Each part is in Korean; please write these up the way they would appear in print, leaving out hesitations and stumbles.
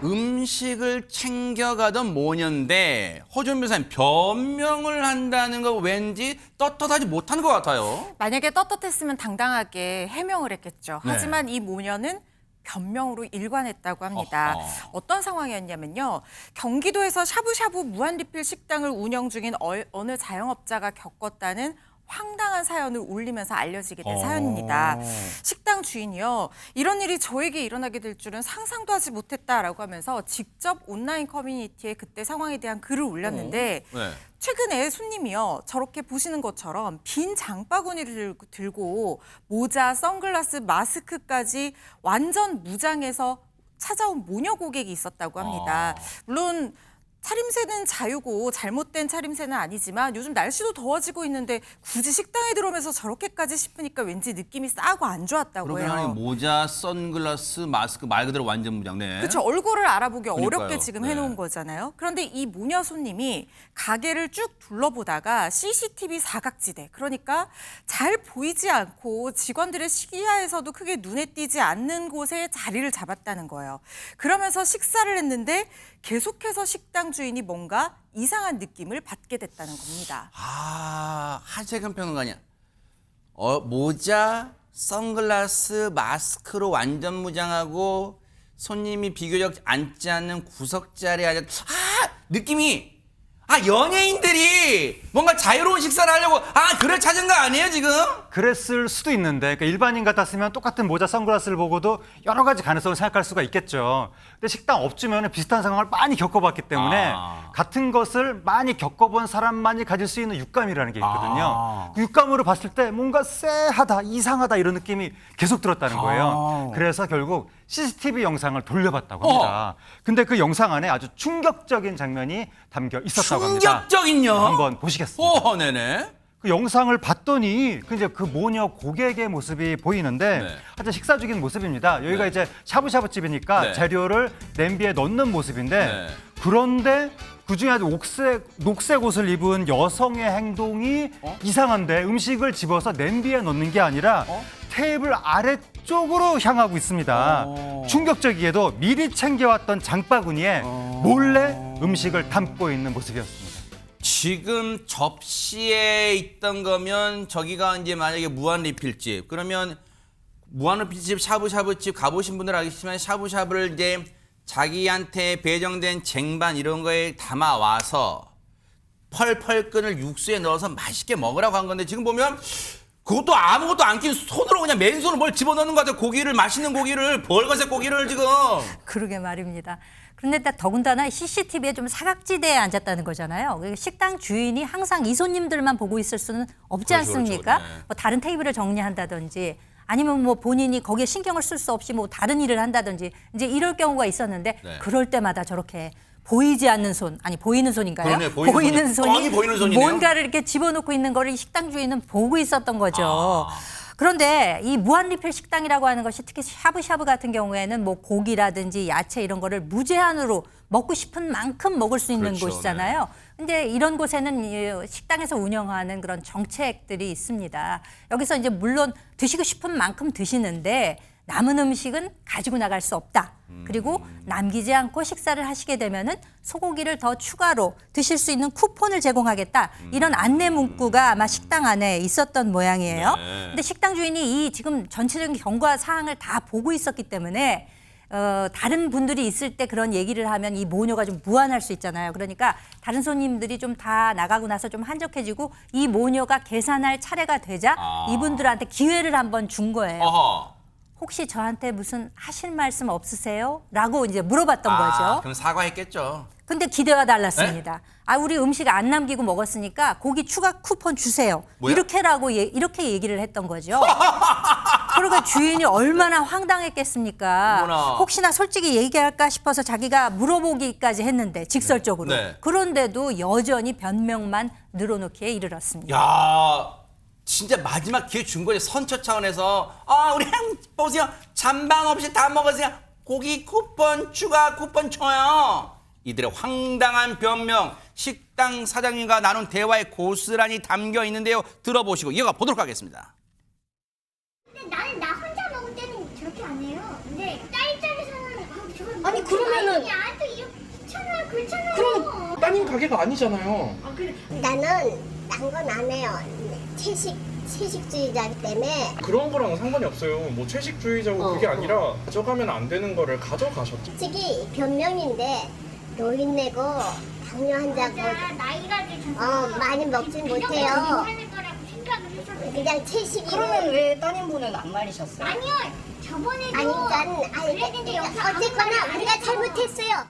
음식을 챙겨가던 모녀인데 허준 변호사님 변명을 한다는 거 왠지 떳떳하지 못한 것 같아요. 만약에 떳떳했으면 당당하게 해명을 했겠죠. 네. 하지만 이 모녀는 변명으로 일관했다고 합니다. 어떤 상황이었냐면요. 경기도에서 샤브샤브 무한리필 식당을 운영 중인 어느 자영업자가 겪었다는 황당한 사연을 올리면서 알려지게 된 사연입니다. 식당 주인이요. 이런 일이 저에게 일어나게 될 줄은 상상도 하지 못했다라고 하면서 직접 온라인 커뮤니티에 그때 상황에 대한 글을 올렸는데 네. 최근에 손님이요. 저렇게 보시는 것처럼 빈 장바구니를 들고 모자, 선글라스, 마스크까지 완전 무장해서 찾아온 모녀 고객이 있었다고 합니다. 물론 차림새는 자유고 잘못된 차림새는 아니지만 요즘 날씨도 더워지고 있는데 굳이 식당에 들어오면서 저렇게까지 싶으니까 왠지 느낌이 싸고 안 좋았다고 그러면 해요. 모자, 선글라스, 마스크 말 그대로 완전 무장. 네. 그렇죠. 얼굴을 알아보기 그러니까요. 어렵게 지금 해놓은 네. 거잖아요. 그런데 이 모녀 손님이 가게를 쭉 둘러보다가 CCTV 사각지대, 그러니까 잘 보이지 않고 직원들의 시야에서도 크게 눈에 띄지 않는 곳에 자리를 잡았다는 거예요. 그러면서 식사를 했는데 계속해서 식당 주인이 뭔가 이상한 느낌을 받게 됐다는 겁니다. 하재근 평론가냐. 모자, 선글라스, 마스크로 완전 무장하고 손님이 비교적 앉지 않는 구석자리에 앉아. 느낌이 연예인들이 뭔가 자유로운 식사를 하려고 그걸 찾은 거 아니에요 지금? 그랬을 수도 있는데 그러니까 일반인 같았으면 똑같은 모자, 선글라스를 보고도 여러 가지 가능성을 생각할 수가 있겠죠. 근데 식당 업주면 비슷한 상황을 많이 겪어봤기 때문에 같은 것을 많이 겪어본 사람만이 가질 수 있는 육감이라는 게 있거든요. 그 육감으로 봤을 때 뭔가 쎄하다, 이상하다 이런 느낌이 계속 들었다는 거예요. 그래서 결국 CCTV 영상을 돌려봤다고 합니다. 근데 그 영상 안에 아주 충격적인 장면이 담겨 있었다고 합니다. 충격적인요? 한번 보시겠습니다. 네네. 그 영상을 봤더니 이제 그 모녀 고객의 모습이 보이는데 네. 하여튼 식사 중인 모습입니다. 여기가 이제 샤브샤브 집이니까 네. 재료를 냄비에 넣는 모습인데 네. 그런데 그중에 아주 녹색 옷을 입은 여성의 행동이 이상한데 음식을 집어서 냄비에 넣는 게 아니라 테이블 아래쪽으로 향하고 있습니다. 충격적이게도 미리 챙겨왔던 장바구니에 몰래 음식을 담고 있는 모습이었습니다. 지금 접시에 있던 거면 저기가 이제 만약에 무한리필집 그러면 무한리필집 샤브샤브집 가보신 분들 알겠지만 샤브샤브를 이제 자기한테 배정된 쟁반 이런 거에 담아 와서 펄펄 끓는 육수에 넣어서 맛있게 먹으라고 한 건데 지금 보면 그것도 아무것도 안 낀 손으로 그냥 맨손으로 뭘 집어넣는 것 같아요. 고기를, 맛있는 고기를, 벌거색 고기를 지금. 그러게 말입니다. 그런데 더군다나 CCTV에 좀 사각지대에 앉았다는 거잖아요. 식당 주인이 항상 이 손님들만 보고 있을 수는 없지 않습니까? 그렇죠. 네. 뭐 다른 테이블을 정리한다든지 아니면 뭐 본인이 거기에 신경을 쓸 수 없이 뭐 다른 일을 한다든지 이제 이럴 경우가 있었는데 네. 그럴 때마다 저렇게 보이지 않는 손, 아니 보이는 손인가요? 그러네, 보이는 손이. 뻥이 보이는 손이네요. 뭔가를 이렇게 집어넣고 있는 거를 이 식당 주인은 보고 있었던 거죠. 그런데 이 무한리필 식당이라고 하는 것이 특히 샤브샤브 같은 경우에는 뭐 고기라든지 야채 이런 거를 무제한으로 먹고 싶은 만큼 먹을 수 있는 그렇죠, 곳이잖아요. 근데 이런 곳에는 이 식당에서 운영하는 그런 정책들이 있습니다. 여기서 이제 물론 드시고 싶은 만큼 드시는데 남은 음식은 가지고 나갈 수 없다. 그리고 남기지 않고 식사를 하시게 되면은 소고기를 더 추가로 드실 수 있는 쿠폰을 제공하겠다. 이런 안내 문구가 아마 식당 안에 있었던 모양이에요. 네. 근데 식당 주인이 이 지금 전체적인 경과 사항을 다 보고 있었기 때문에 다른 분들이 있을 때 그런 얘기를 하면 이 모녀가 좀 무안할 수 있잖아요. 그러니까 다른 손님들이 좀 다 나가고 나서 좀 한적해지고 이 모녀가 계산할 차례가 되자 이분들한테 기회를 한번 준 거예요. 혹시 저한테 무슨 하실 말씀 없으세요? 라고 이제 물어봤던 거죠. 그럼 사과했겠죠. 근데 기대와 달랐습니다. 우리 음식 안 남기고 먹었으니까 고기 추가 쿠폰 주세요. 뭐야? 이렇게 얘기를 했던 거죠. 그러니까 주인이 얼마나 황당했겠습니까? 어머나. 혹시나 솔직히 얘기할까 싶어서 자기가 물어보기까지 했는데 직설적으로. 네. 그런데도 여전히 변명만 늘어놓기에 이르렀습니다. 야, 진짜 마지막 기회 준 거지. 선처 차원에서 우리 보세요. 잔반 없이 다 먹으세요. 고기 쿠폰 추가 쿠폰 줘요. 이들의 황당한 변명, 식당 사장님과 나눈 대화에 고스란히 담겨 있는데요. 들어보시고 이어가 보도록 하겠습니다. 근데 나는 나 혼자 먹을 때는 저렇게 안 해요. 근데 딸 입장에서는 저걸 아니 그러면은 나도 이거 귀찮아 그렇잖아요. 그럼 따님 가게가 아니잖아요. 나는 딴 건 안 해요. 채식주의자이기 때문에 그런 거랑 상관이 없어요. 뭐 채식주의자고 그게 아니라 가져가면 안 되는 거를 가져가셨죠. 솔직히 변명인데 노인네고 당뇨 환자고 나이가 드셔서 많이 먹진 못해요. 하는 거라고 생각을 했었어요. 그냥 채식이 그러면 왜 따님분은 안 말리셨어요? 아니요, 저번에도 그랬는데 어쨌거나 우리가 잘못했어요.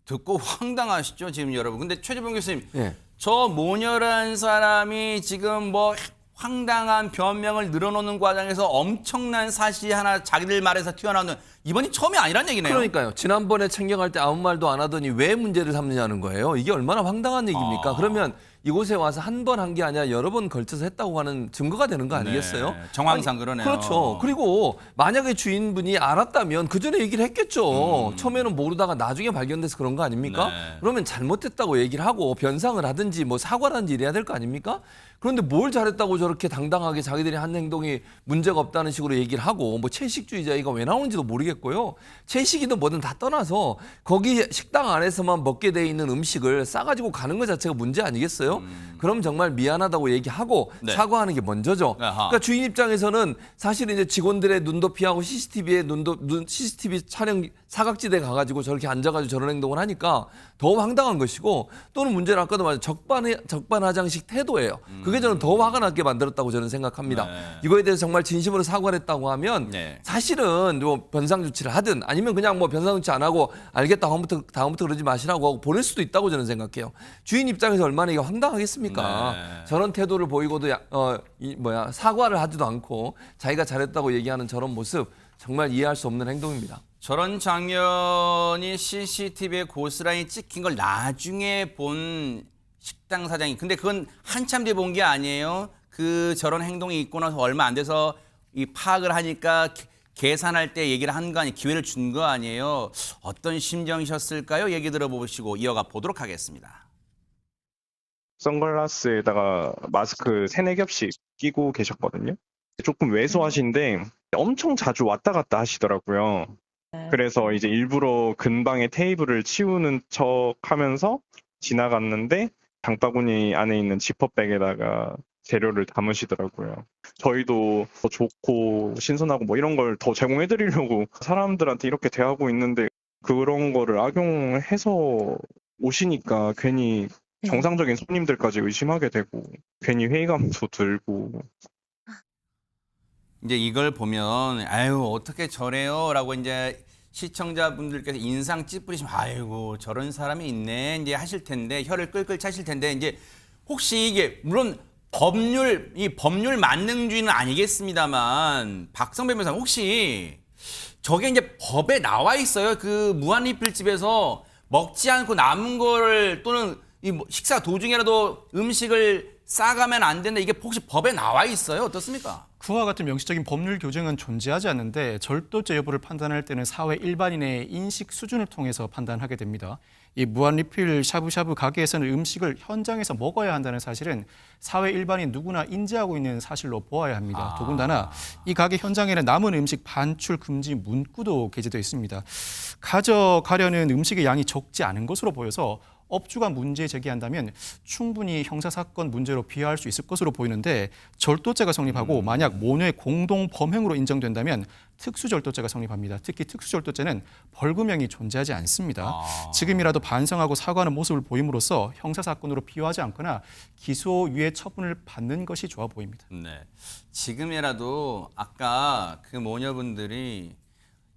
듣고 황당하시죠, 지금 여러분. 근데 최재봉 교수님, 예. 저 모녀라는 사람이 지금 뭐 황당한 변명을 늘어놓는 과정에서 엄청난 사실이 하나 자기들 말에서 튀어나오는 이번이 처음이 아니란 얘기네요. 그러니까요. 지난번에 챙겨갈 때 아무 말도 안 하더니 왜 문제를 삼느냐는 거예요. 이게 얼마나 황당한 얘기입니까? 그러면 이곳에 와서 한 번 한 게 아니라 여러 번 걸쳐서 했다고 하는 증거가 되는 거 아니겠어요? 네, 정황상 그러네요. 그렇죠. 그리고 만약에 주인분이 알았다면 그 전에 얘기를 했겠죠. 처음에는 모르다가 나중에 발견돼서 그런 거 아닙니까? 네. 그러면 잘못했다고 얘기를 하고 변상을 하든지 뭐 사과를 하든지 이래야 될 거 아닙니까? 그런데 뭘 잘했다고 저렇게 당당하게 자기들이 한 행동이 문제가 없다는 식으로 얘기를 하고 뭐 채식주의자가 왜 나오는지도 모르겠고요. 채식이든 뭐든 다 떠나서 거기 식당 안에서만 먹게 돼 있는 음식을 싸가지고 가는 것 자체가 문제 아니겠어요? 그럼 정말 미안하다고 얘기하고 네. 사과하는 게 먼저죠. 아하. 그러니까 주인 입장에서는 사실 이제 직원들의 눈도 피하고 CCTV 촬영 사각지대 가가지고 저렇게 앉아가지고 저런 행동을 하니까 더 황당한 것이고 또는 문제는 아까도 말한 적반하장식 태도예요. 그게 저는 더 화가 나게 만들었다고 저는 생각합니다. 네. 이거에 대해서 정말 진심으로 사과를 했다고 하면 네. 사실은 뭐 변상 조치를 하든 아니면 그냥 뭐 변상 조치 안 하고 알겠다 다음부터 그러지 마시라고 하고 보낼 수도 있다고 저는 생각해요. 주인 입장에서 얼마나 이게 황당하겠습니까? 네. 저런 태도를 보이고도 사과를 하지도 않고 자기가 잘했다고 얘기하는 저런 모습 정말 이해할 수 없는 행동입니다. 저런 장면이 CCTV에 고스란히 찍힌 걸 나중에 본 식당 사장이, 근데 그건 한참 뒤에 본 게 아니에요. 그 저런 행동이 있고 나서 얼마 안 돼서 이 파악을 하니까 계산할 때 얘기를 한 거 아니에요. 기회를 준 거 아니에요. 어떤 심정이셨을까요? 얘기 들어보시고 이어가 보도록 하겠습니다. 선글라스에다가 마스크 3-4겹씩 끼고 계셨거든요. 조금 왜소하신데 엄청 자주 왔다 갔다 하시더라고요. 그래서 이제 일부러 근방에 테이블을 치우는 척 하면서 지나갔는데 장바구니 안에 있는 지퍼백에다가 재료를 담으시더라고요. 저희도 더 좋고 신선하고 뭐 이런 걸 더 제공해드리려고 사람들한테 이렇게 대하고 있는데 그런 거를 악용해서 오시니까 괜히 정상적인 손님들까지 의심하게 되고 괜히 회의감도 들고. 이제 이걸 보면 아유 어떻게 저래요라고 이제 시청자분들께서 인상 찌푸리시면 아이고 저런 사람이 있네 이제 하실 텐데 혀를 끌끌 차실 텐데 이제 혹시 이게 물론 법률 만능주의는 아니겠습니다만 박성배 변호사 혹시 저게 이제 법에 나와 있어요? 그 무한리필집에서 먹지 않고 남은 거를 또는 이 식사 도중이라도 음식을 싸가면 안 된다. 이게 혹시 법에 나와 있어요? 어떻습니까? 그와 같은 명시적인 법률 교정은 존재하지 않는데 절도죄 여부를 판단할 때는 사회 일반인의 인식 수준을 통해서 판단하게 됩니다. 이 무한리필 샤브샤브 가게에서는 음식을 현장에서 먹어야 한다는 사실은 사회 일반인 누구나 인지하고 있는 사실로 보아야 합니다. 더군다나 이 가게 현장에는 남은 음식 반출 금지 문구도 게재되어 있습니다. 가져가려는 음식의 양이 적지 않은 것으로 보여서 업주가 문제 제기한다면 충분히 형사사건 문제로 비화할 수 있을 것으로 보이는데 절도죄가 성립하고 만약 모녀의 공동 범행으로 인정된다면 특수절도죄가 성립합니다. 특히 특수절도죄는 벌금형이 존재하지 않습니다. 지금이라도 반성하고 사과하는 모습을 보임으로써 형사사건으로 비화하지 않거나 기소유예 처분을 받는 것이 좋아 보입니다. 네, 지금이라도 아까 그 모녀분들이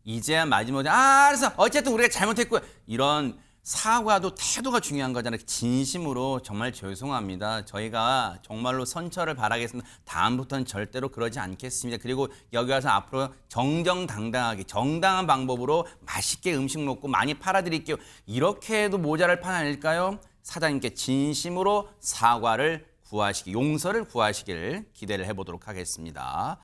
이제야 마지막에 알았어 어쨌든 우리가 잘못했고 이런 사과도 태도가 중요한 거잖아요. 진심으로 정말 죄송합니다. 저희가 정말로 선처를 바라겠습니다. 다음부터는 절대로 그러지 않겠습니다. 그리고 여기 와서 앞으로 정정당당하게 정당한 방법으로 맛있게 음식 먹고 많이 팔아드릴게요. 이렇게 해도 모자랄 판 아닐까요? 사장님께 진심으로 사과를 구하시기, 용서를 구하시길 기대를 해보도록 하겠습니다.